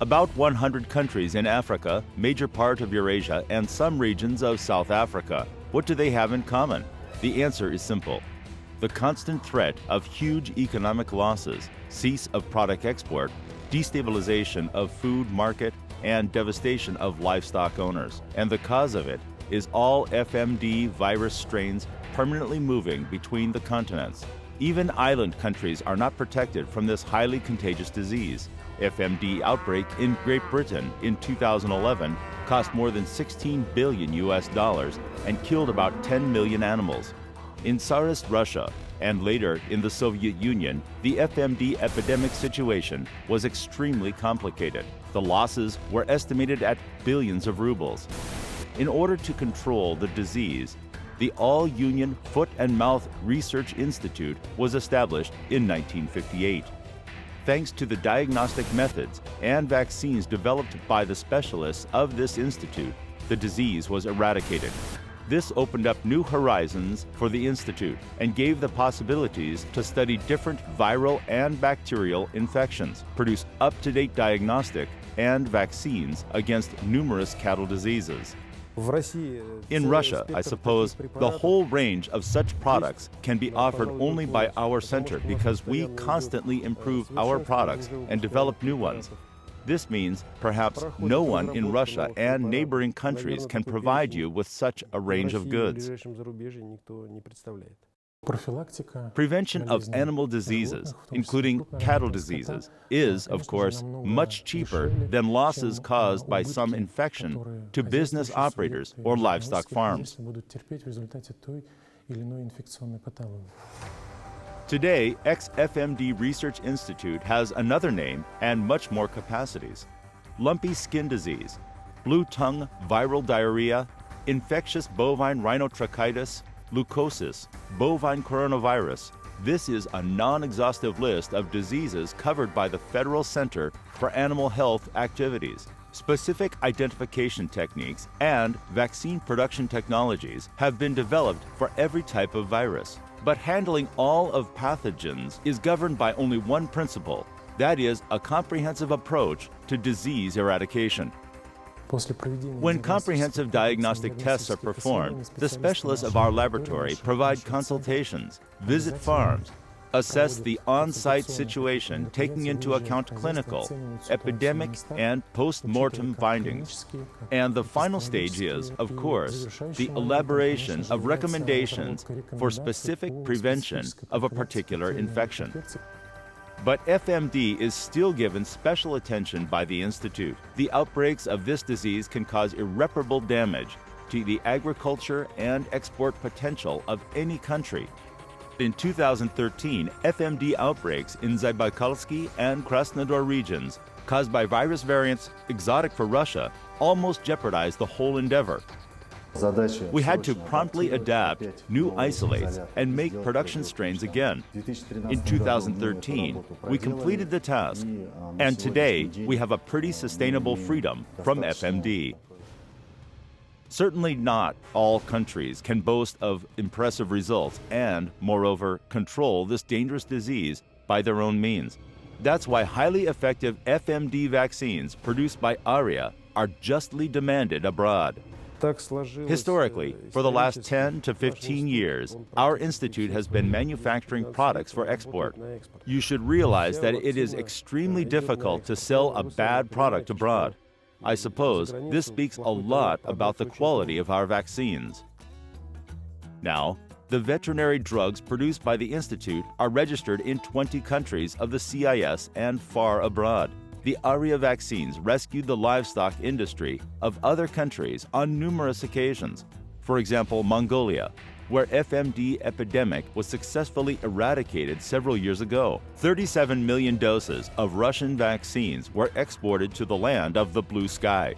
About 100 countries in Africa, major part of Eurasia, and some regions of South Africa. What do they have in common? The answer is simple. The constant threat of huge economic losses, cease of product export, destabilization of food market, and devastation of livestock owners. And the cause of it is all FMD virus strains permanently moving between the continents. Even island countries are not protected from this highly contagious disease. FMD outbreak in Great Britain in 2011 cost more than $16 billion and killed about 10 million animals. In Tsarist Russia and later in the Soviet Union, the FMD epidemic situation was extremely complicated. The losses were estimated at billions of rubles. In order to control the disease, the All-Union Foot and Mouth Research Institute was established in 1958. Thanks to the diagnostic methods and vaccines developed by the specialists of this institute, the disease was eradicated. This opened up new horizons for the institute and gave the possibilities to study different viral and bacterial infections, produce up-to-date diagnostic and vaccines against numerous cattle diseases. In Russia, I suppose, the whole range of such products can be offered only by our center because we constantly improve our products and develop new ones. This means perhaps no one in Russia and neighboring countries can provide you with such a range of goods. Prevention of animal diseases, including cattle diseases, is, of course, much cheaper than losses caused by some infection to business operators or livestock farms. Today, ex-FMD Research Institute has another name and much more capacities. Lumpy skin disease, blue tongue viral diarrhea, infectious bovine rhinotracheitis, leukosis, bovine coronavirus. This is a non-exhaustive list of diseases covered by the Federal Center for Animal Health Activities. Specific identification techniques and vaccine production technologies have been developed for every type of virus. But handling all of pathogens is governed by only one principle, that is, a comprehensive approach to disease eradication. When comprehensive diagnostic tests are performed, the specialists of our laboratory provide consultations, visit farms, assess the on-site situation taking into account clinical, epidemic, and post-mortem findings. And the final stage is, of course, the elaboration of recommendations for specific prevention of a particular infection. But FMD is still given special attention by the Institute. The outbreaks of this disease can cause irreparable damage to the agriculture and export potential of any country. In 2013, FMD outbreaks in Zabaikalsky and Krasnodar regions, caused by virus variants exotic for Russia, almost jeopardized the whole endeavor. We had to promptly adapt new isolates and make production strains again. In 2013, we completed the task, and today we have a pretty sustainable freedom from FMD. Certainly not all countries can boast of impressive results and, moreover, control this dangerous disease by their own means. That's why highly effective FMD vaccines produced by Arriah are justly demanded abroad. Historically, for the last 10 to 15 years, our institute has been manufacturing products for export. You should realize that it is extremely difficult to sell a bad product abroad. I suppose this speaks a lot about the quality of our vaccines. Now, the veterinary drugs produced by the Institute are registered in 20 countries of the CIS and far abroad. The Arriah vaccines rescued the livestock industry of other countries on numerous occasions. For example, Mongolia, where FMD epidemic was successfully eradicated several years ago. 37 million doses of Russian vaccines were exported to the land of the blue sky.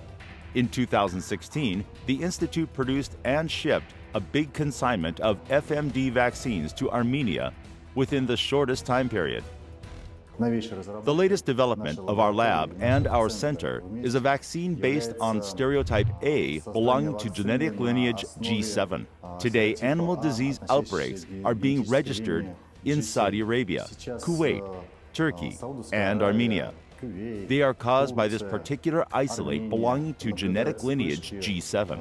In 2016, the Institute produced and shipped a big consignment of FMD vaccines to Armenia within the shortest time period. The latest development of our lab and our center is a vaccine based on stereotype A belonging to genetic lineage G7. Today, animal disease outbreaks are being registered in Saudi Arabia, Kuwait, Turkey, and Armenia. They are caused by this particular isolate belonging to genetic lineage G7.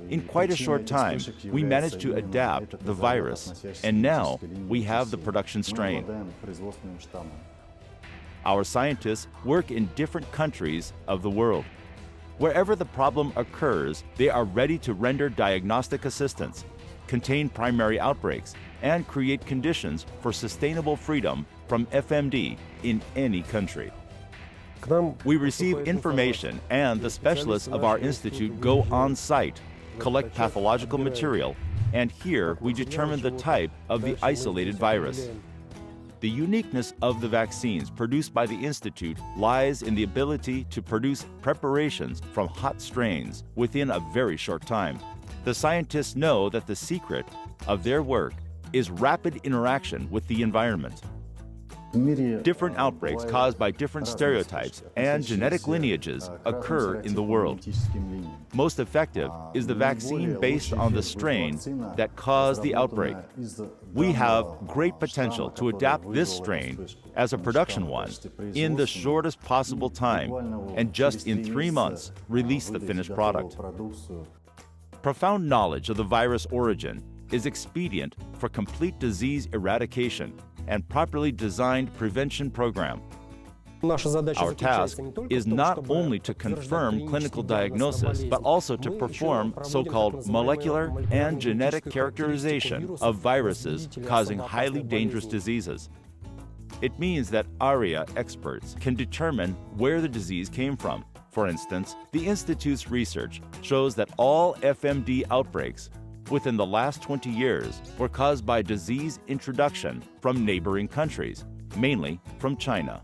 In quite a short time, we managed to adapt the virus, and now we have the production strain. Our scientists work in different countries of the world. Wherever the problem occurs, they are ready to render diagnostic assistance, contain primary outbreaks, and create conditions for sustainable freedom from FMD in any country. We receive information, and the specialists of our institute go on site, collect pathological material, and here we determine the type of the isolated virus. The uniqueness of the vaccines produced by the Institute lies in the ability to produce preparations from hot strains within a very short time. The scientists know that the secret of their work is rapid interaction with the environment. Different outbreaks caused by different stereotypes and genetic lineages occur in the world. Most effective is the vaccine based on the strain that caused the outbreak. We have great potential to adapt this strain as a production one in the shortest possible time and just in 3 months release the finished product. Profound knowledge of the virus origin is expedient for complete disease eradication and properly designed prevention program. Our task is not only to confirm clinical diagnosis, but also to perform so-called molecular and genetic characterization of viruses causing highly dangerous diseases. It means that Arriah experts can determine where the disease came from. For instance, the Institute's research shows that all FMD outbreaks within the last 20 years were caused by disease introduction from neighboring countries, mainly from China.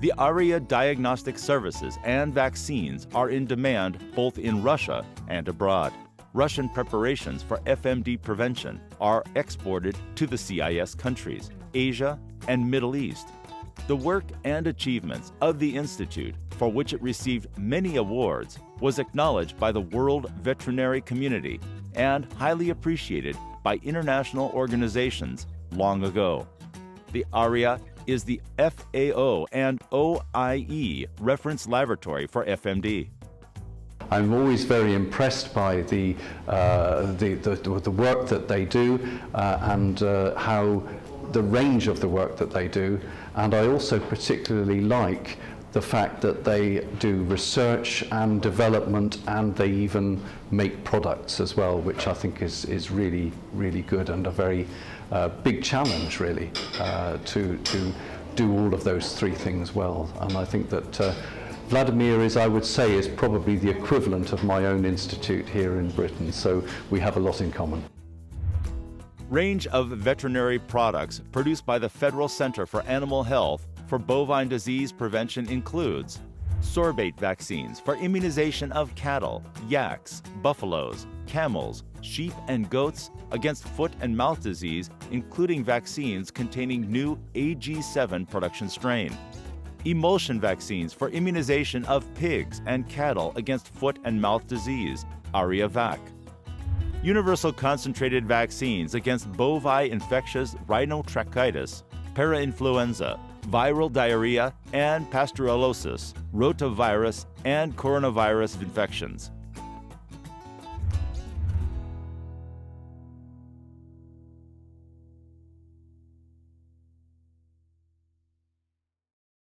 The Arriah diagnostic services and vaccines are in demand both in Russia and abroad. Russian preparations for FMD prevention are exported to the CIS countries, Asia, and Middle East. The work and achievements of the Institute, for which it received many awards, was acknowledged by the world veterinary community and highly appreciated by international organizations long ago. The Arriah is the FAO and OIE reference laboratory for FMD. I'm always very impressed by the work that they do and how the range of the work that they do, and I also particularly like the fact that they do research and development, and they even make products as well, which I think is really, really good and a very big challenge really to do all of those three things well. And I think that Vladimir I would say, is probably the equivalent of my own institute here in Britain, so we have a lot in common. Range of veterinary products produced by the Federal Center for Animal Health for bovine disease prevention includes sorbate vaccines for immunization of cattle, yaks, buffaloes, camels, sheep, and goats against foot and mouth disease, including vaccines containing new AG7 production strain. Emulsion vaccines for immunization of pigs and cattle against foot and mouth disease, Arriah Vac. Universal concentrated vaccines against bovine infectious rhinotracheitis, parainfluenza, viral diarrhea, and pasteurellosis, rotavirus, and coronavirus infections,